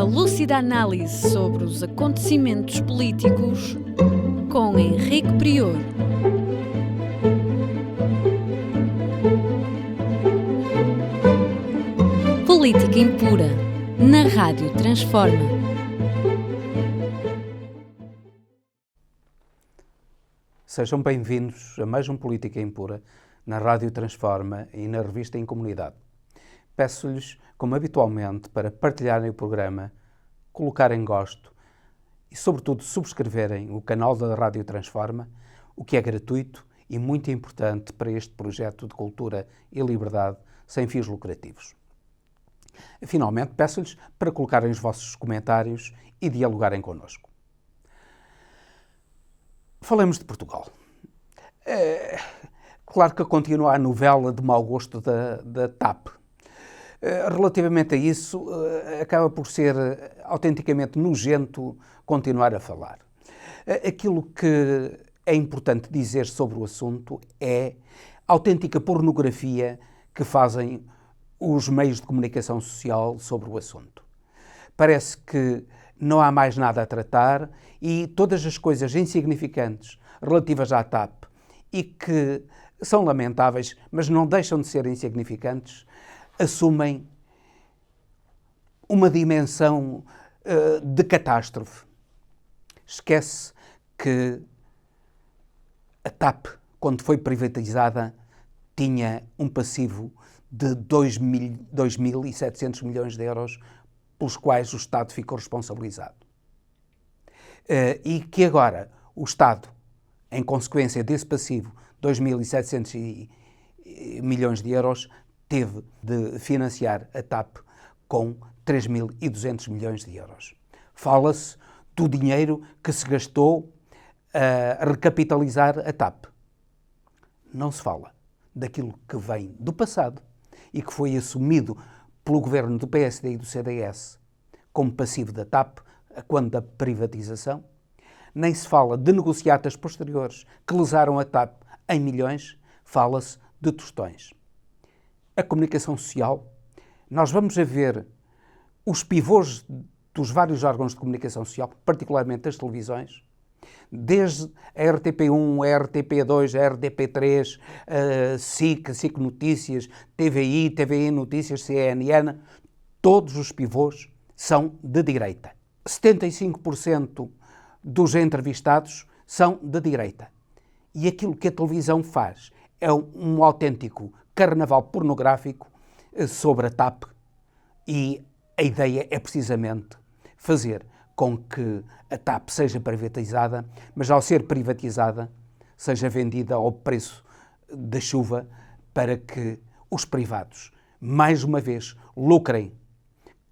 Uma lúcida análise sobre os acontecimentos políticos com Henrique Prior. Política Impura, na Rádio Transforma. Sejam bem-vindos a mais um Política Impura, na Rádio Transforma e na revista Em Comunidade. Peço-lhes, como habitualmente, para partilharem o programa, colocarem gosto e, sobretudo, subscreverem o canal da Rádio Transforma, o que é gratuito e muito importante para este projeto de cultura e liberdade sem fins lucrativos. Finalmente, peço-lhes para colocarem os vossos comentários e dialogarem connosco. Falemos de Portugal. Claro que continua a novela de mau gosto da TAP. Relativamente a isso, acaba por ser autenticamente nojento continuar a falar. Aquilo que é importante dizer sobre o assunto é a autêntica pornografia que fazem os meios de comunicação social sobre o assunto. Parece que não há mais nada a tratar e todas as coisas insignificantes relativas à TAP e que são lamentáveis, mas não deixam de ser insignificantes, assumem uma dimensão de catástrofe. Esquece que a TAP, quando foi privatizada, tinha um passivo de 2.700 milhões de euros pelos quais o Estado ficou responsabilizado. E que agora o Estado, em consequência desse passivo, 2.700 milhões de euros, teve de financiar a TAP com 3.200 milhões de euros. Fala-se do dinheiro que se gastou a recapitalizar a TAP. Não se fala daquilo que vem do passado e que foi assumido pelo governo do PSD e do CDS como passivo da TAP quando da privatização. Nem se fala de negociatas posteriores que lesaram a TAP em milhões, fala-se de tostões. A comunicação social, nós vamos a ver os pivôs dos vários órgãos de comunicação social, particularmente das televisões, desde a RTP1, a RTP2, a RTP3, a SIC Notícias, TVI, TVI Notícias, CNN, todos os pivôs são de direita. 75% dos entrevistados são de direita. E aquilo que a televisão faz é um autêntico carnaval pornográfico sobre a TAP e a ideia é precisamente fazer com que a TAP seja privatizada, mas ao ser privatizada seja vendida ao preço da chuva para que os privados, mais uma vez, lucrem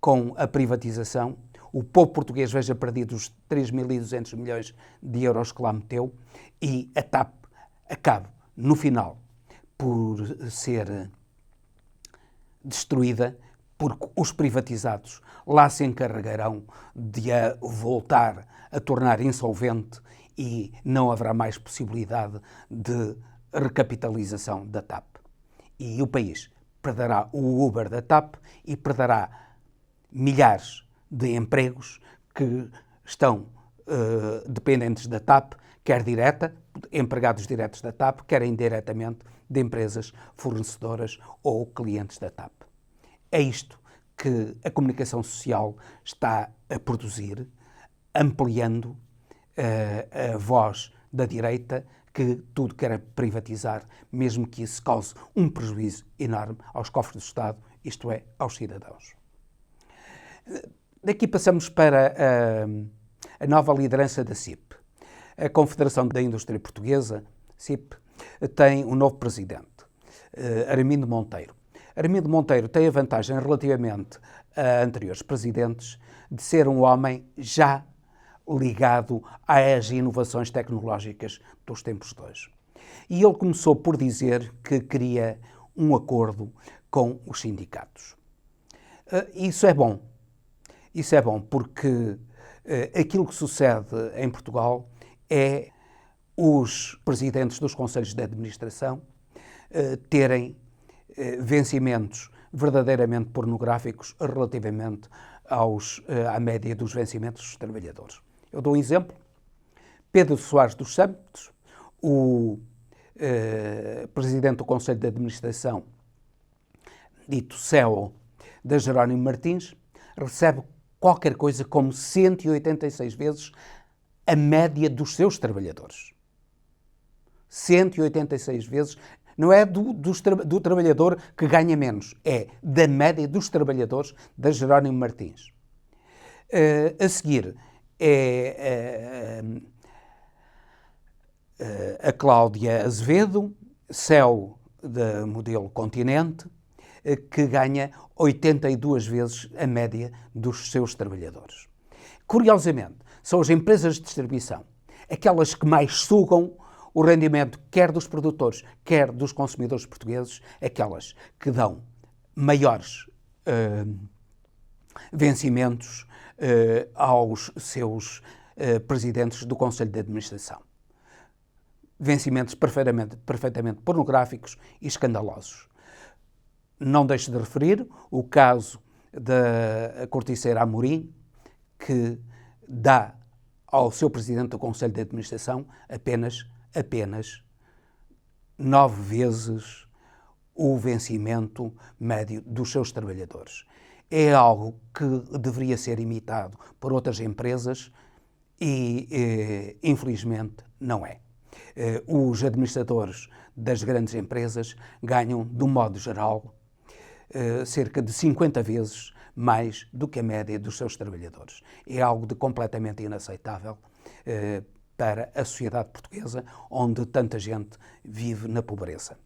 com a privatização, o povo português veja perdido os 3.200 milhões de euros que lá meteu e a TAP acabe, no final, por ser destruída, porque os privatizados lá se encarregarão de a voltar a tornar insolvente e não haverá mais possibilidade de recapitalização da TAP. E o país perderá o Uber da TAP e perderá milhares de empregos que estão dependentes da TAP, quer direta, empregados diretos da TAP, quer indiretamente de empresas fornecedoras ou clientes da TAP. É isto que a comunicação social está a produzir, ampliando a voz da direita que tudo quer privatizar, mesmo que isso cause um prejuízo enorme aos cofres do Estado, isto é, aos cidadãos. Daqui passamos para a nova liderança da CIP. A Confederação da Indústria Portuguesa, CIP, tem um novo presidente, Armindo Monteiro. Armindo Monteiro tem a vantagem relativamente a anteriores presidentes de ser um homem já ligado às inovações tecnológicas dos tempos de hoje. E ele começou por dizer que queria um acordo com os sindicatos. Isso é bom. Isso é bom porque aquilo que sucede em Portugal é os presidentes dos conselhos de administração terem vencimentos verdadeiramente pornográficos relativamente à média dos vencimentos dos trabalhadores. Eu dou um exemplo. Pedro Soares dos Santos, o presidente do Conselho de Administração, dito CEO da Jerónimo Martins, recebe qualquer coisa como 186 vezes a média dos seus trabalhadores. 186 vezes. Não é do trabalhador que ganha menos, é da média dos trabalhadores da Jerónimo Martins. A seguir é a Cláudia Azevedo, CEO da Modelo Continente, que ganha 82 vezes a média dos seus trabalhadores. Curiosamente, são as empresas de distribuição aquelas que mais sugam o rendimento quer dos produtores, quer dos consumidores portugueses, aquelas que dão maiores vencimentos aos seus presidentes do Conselho de Administração. Vencimentos perfeitamente pornográficos e escandalosos. Não deixo de referir o caso da corticeira Amorim, que dá ao seu presidente do Conselho de Administração apenas 9 vezes o vencimento médio dos seus trabalhadores. É algo que deveria ser imitado por outras empresas e, infelizmente, não é. Os administradores das grandes empresas ganham, de um modo geral, cerca de 50 vezes mais do que a média dos seus trabalhadores. É algo de completamente inaceitável para a sociedade portuguesa, onde tanta gente vive na pobreza.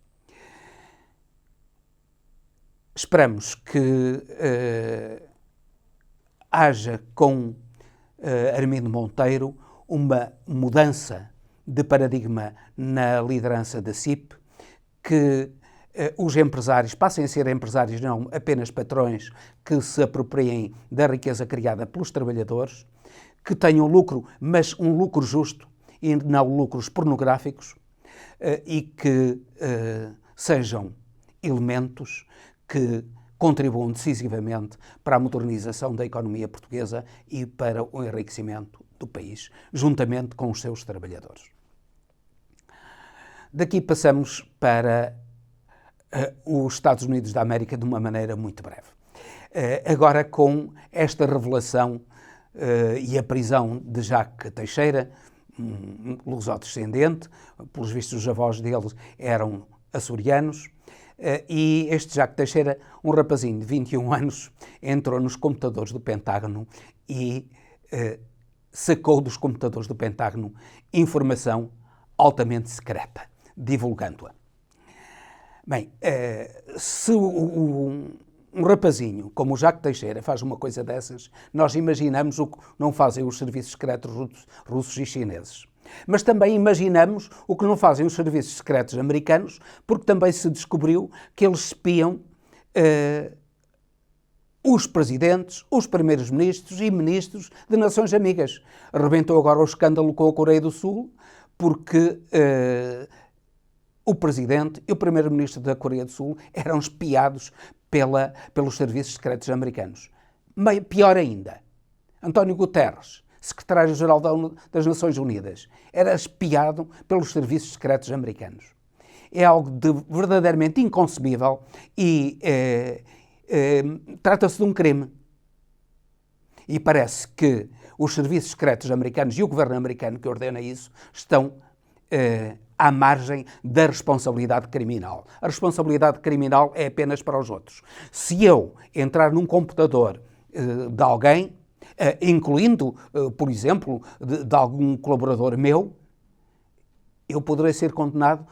Esperamos que haja com Armindo Monteiro uma mudança de paradigma na liderança da CIP, que os empresários passem a ser empresários, não apenas patrões que se apropriem da riqueza criada pelos trabalhadores, que tenham lucro, mas um lucro justo e não lucros pornográficos, e que sejam elementos que contribuam decisivamente para a modernização da economia portuguesa e para o enriquecimento do país, juntamente com os seus trabalhadores. Daqui passamos para os Estados Unidos da América de uma maneira muito breve. Agora com esta revelação e a prisão de Jacques Teixeira, um lusodescendente, pelos vistos os avós deles eram açorianos, e este Jacques Teixeira, um rapazinho de 21 anos, entrou nos computadores do Pentágono e sacou dos computadores do Pentágono informação altamente secreta, divulgando-a. Bem, se um rapazinho como o Jacques Teixeira faz uma coisa dessas, nós imaginamos o que não fazem os serviços secretos russos e chineses. Mas também imaginamos o que não fazem os serviços secretos americanos, porque também se descobriu que eles espiam os presidentes, os primeiros ministros e ministros de nações amigas. Rebentou agora o escândalo com a Coreia do Sul, porque o presidente e o primeiro-ministro da Coreia do Sul eram espiados pelos serviços secretos americanos. Pior ainda, António Guterres, secretário-geral das Nações Unidas, era espiado pelos serviços secretos americanos. É algo verdadeiramente inconcebível e trata-se de um crime. E parece que os serviços secretos americanos e o governo americano que ordena isso estão à margem da responsabilidade criminal. A responsabilidade criminal é apenas para os outros. Se eu entrar num computador de alguém, incluindo, por exemplo, de algum colaborador meu, eu poderei ser condenado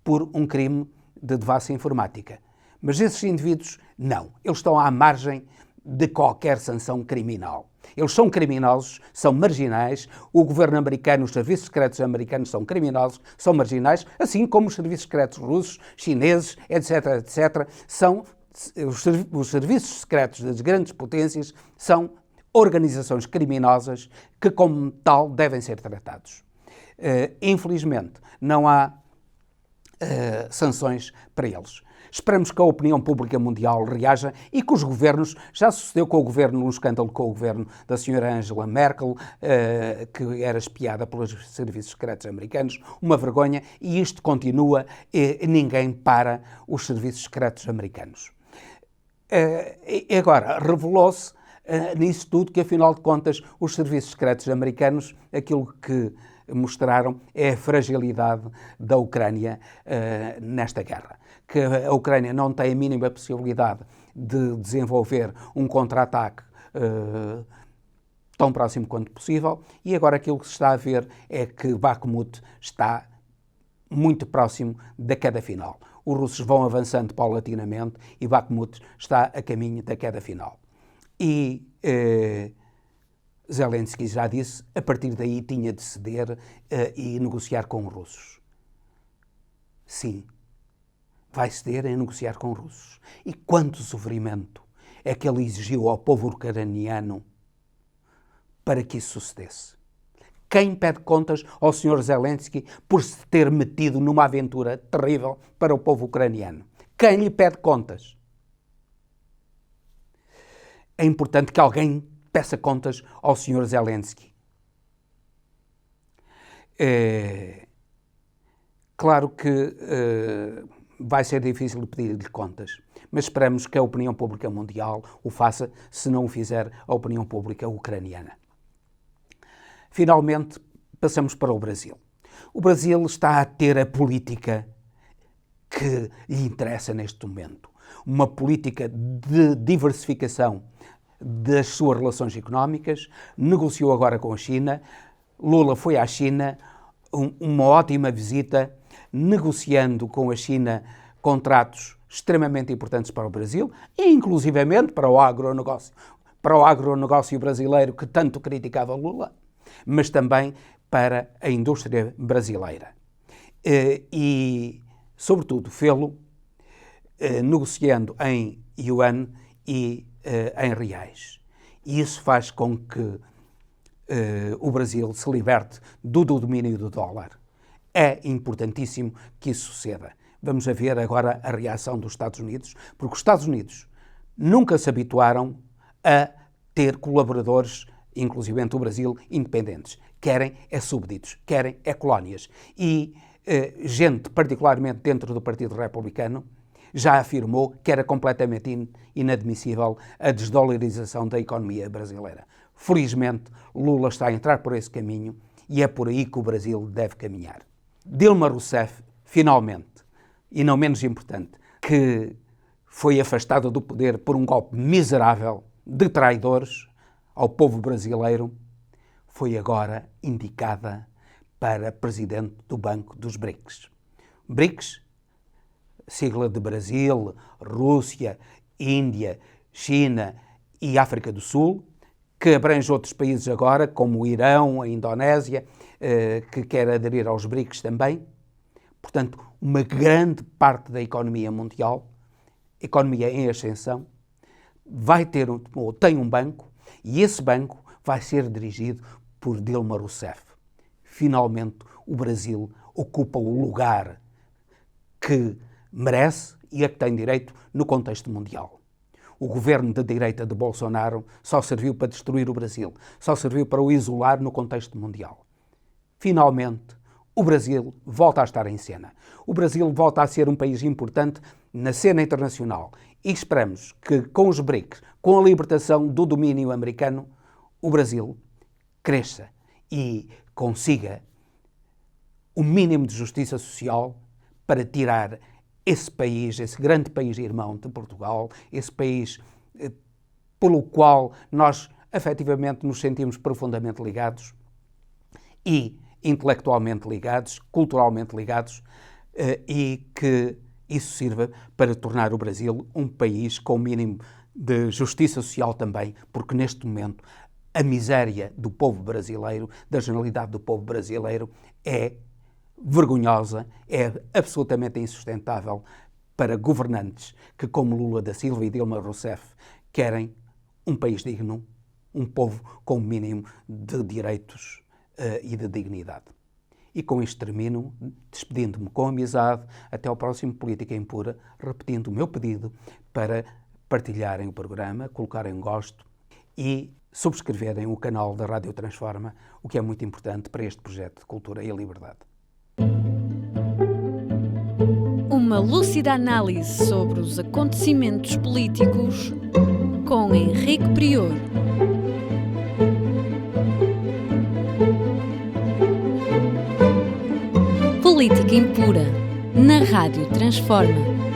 por um crime de devassa informática. Mas esses indivíduos, não. Eles estão à margem de qualquer sanção criminal. Eles são criminosos, são marginais, o governo americano, os serviços secretos americanos são criminosos, são marginais, assim como os serviços secretos russos, chineses, etc., são os serviços secretos das grandes potências, são organizações criminosas que, como tal, devem ser tratados. Infelizmente, não há sanções para eles. Esperamos que a opinião pública mundial reaja e que os governos, já sucedeu com o governo, um escândalo com o governo da senhora Angela Merkel, que era espiada pelos serviços secretos americanos, uma vergonha, e isto continua e ninguém para os serviços secretos americanos. E agora, revelou-se nisso tudo que, afinal de contas, os serviços secretos americanos, aquilo que mostraram é a fragilidade da Ucrânia nesta guerra. Que a Ucrânia não tem a mínima possibilidade de desenvolver um contra-ataque tão próximo quanto possível, e agora aquilo que se está a ver é que Bakhmut está muito próximo da queda final. Os russos vão avançando paulatinamente e Bakhmut está a caminho da queda final. E Zelensky já disse, a partir daí tinha de ceder e negociar com os russos. Sim, vai ceder em negociar com os russos. E quanto sofrimento é que ele exigiu ao povo ucraniano para que isso sucedesse? Quem pede contas ao Sr. Zelensky por se ter metido numa aventura terrível para o povo ucraniano? Quem lhe pede contas? É importante que alguém peça contas ao Sr. Zelensky. Claro que vai ser difícil pedir-lhe contas, mas esperamos que a opinião pública mundial o faça, se não o fizer a opinião pública ucraniana. Finalmente, passamos para o Brasil. O Brasil está a ter a política que lhe interessa neste momento. Uma política de diversificação das suas relações económicas, negociou agora com a China. Lula foi à China, uma ótima visita, negociando com a China contratos extremamente importantes para o Brasil e inclusivamente para o agronegócio brasileiro que tanto criticava Lula, mas também para a indústria brasileira. E, sobretudo, fê-lo negociando em yuan e em reais. E isso faz com que o Brasil se liberte do domínio do dólar. É importantíssimo que isso suceda. Vamos ver agora a reação dos Estados Unidos, porque os Estados Unidos nunca se habituaram a ter colaboradores, inclusive o Brasil, independentes. Querem é súbditos, querem é colónias. E gente, particularmente dentro do Partido Republicano, já afirmou que era completamente inadmissível a desdolarização da economia brasileira. Felizmente, Lula está a entrar por esse caminho e é por aí que o Brasil deve caminhar. Dilma Rousseff, finalmente, e não menos importante, que foi afastada do poder por um golpe miserável de traidores ao povo brasileiro, foi agora indicada para presidente do Banco dos BRICS. BRICS, sigla de Brasil, Rússia, Índia, China e África do Sul, que abrange outros países agora, como o Irão, a Indonésia, que quer aderir aos BRICS também. Portanto, uma grande parte da economia mundial, economia em ascensão, vai ter ou tem um banco, e esse banco vai ser dirigido por Dilma Rousseff. Finalmente, o Brasil ocupa o lugar que merece e a que tem direito no contexto mundial. O governo de direita de Bolsonaro só serviu para destruir o Brasil, só serviu para o isolar no contexto mundial. Finalmente, o Brasil volta a estar em cena. O Brasil volta a ser um país importante na cena internacional e esperamos que com os BRICS, com a libertação do domínio americano, o Brasil cresça e consiga o mínimo de justiça social para tirar esse país, esse grande país irmão de Portugal, esse país pelo qual nós efetivamente nos sentimos profundamente ligados e intelectualmente ligados, culturalmente ligados, e que isso sirva para tornar o Brasil um país com o mínimo de justiça social também, porque neste momento a miséria do povo brasileiro, da generalidade do povo brasileiro, é vergonhosa, é absolutamente insustentável para governantes que, como Lula da Silva e Dilma Rousseff, querem um país digno, um povo com o mínimo de direitos e de dignidade. E com isto termino, despedindo-me com amizade, até ao próximo Política Impura, repetindo o meu pedido para partilharem o programa, colocarem um gosto e subscreverem o canal da Rádio Transforma, o que é muito importante para este projeto de cultura e liberdade. Uma lúcida análise sobre os acontecimentos políticos com Henrique Prior. Política Impura, na Rádio Transforma.